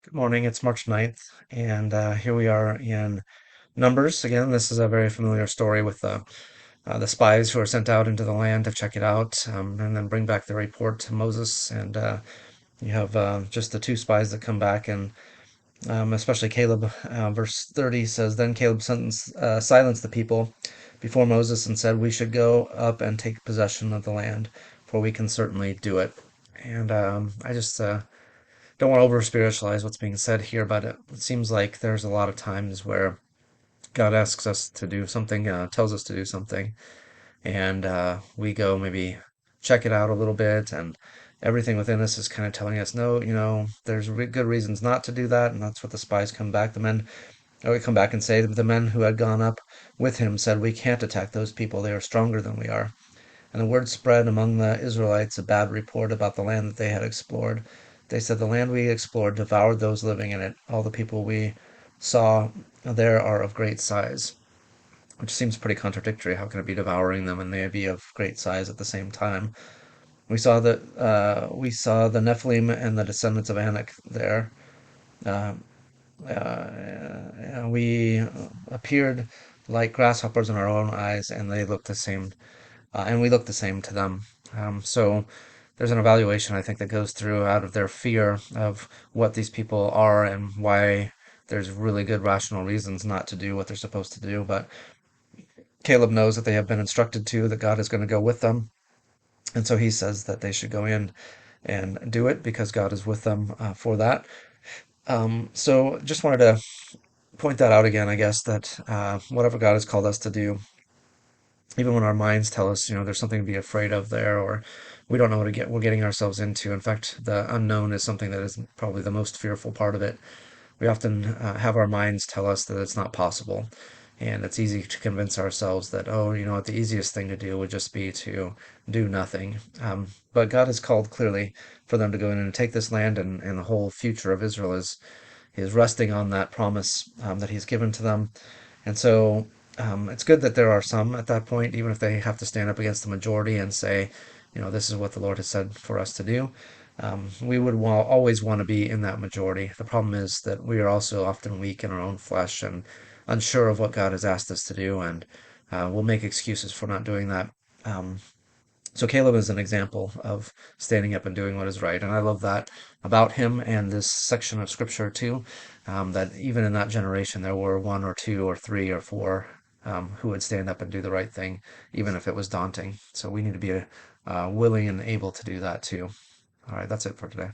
Good morning. It's March 9th, and here we are in Numbers. Again, this is a very familiar story with the spies who are sent out into the land to check it out, and then bring back the report to Moses. And you have just the two spies that come back, and especially Caleb. Verse 30 says, Then Caleb silenced the people before Moses and said, We should go up and take possession of the land, for we can certainly do it. And I just don't want to over spiritualize what's being said here, but it seems like there's a lot of times where God asks us to do something, tells us to do something, and we go maybe check it out a little bit, and everything within us is kind of telling us, no, there's good reasons not to do that, and that's what the spies come back. The men would come back and say, the men who had gone up with him said, We can't attack those people, they are stronger than we are. And the word spread among the Israelites a bad report about the land that they had explored. They said, The land we explored devoured those living in it. All the people we saw there are of great size. Which seems pretty contradictory. How can it be devouring them and they be of great size at the same time? We saw the Nephilim and the descendants of Anak there. Uh, we appeared like grasshoppers in our own eyes, and they looked the same, and we look the same to them. So there's an evaluation I think that goes through out of their fear of what these people are and why there's really good rational reasons not to do what they're supposed to do. But Caleb knows that they have been instructed to, that God is going to go with them. And so he says that they should go in and do it because God is with them for that. So just wanted to point that out again, I guess, that whatever God has called us to do, even when our minds tell us, there's something to be afraid of there, or we don't know we're getting ourselves into. In fact, the unknown is something that is probably the most fearful part of it. We often have our minds tell us that it's not possible, and it's easy to convince ourselves that, oh, what the easiest thing to do would just be to do nothing. But God has called clearly for them to go in and take this land, and the whole future of Israel is resting on that promise that He's given to them. And so it's good that there are some at that point, even if they have to stand up against the majority and say, this is what the Lord has said for us to do. We would always want to be in that majority. The problem is that we are also often weak in our own flesh and unsure of what God has asked us to do, and we'll make excuses for not doing that. Um, so Caleb is an example of standing up and doing what is right, and I love that about him and this section of scripture too. That even in that generation, there were one or two or three or four who would stand up and do the right thing, even if it was daunting. So we need to be willing and able to do that too. All right, that's it for today.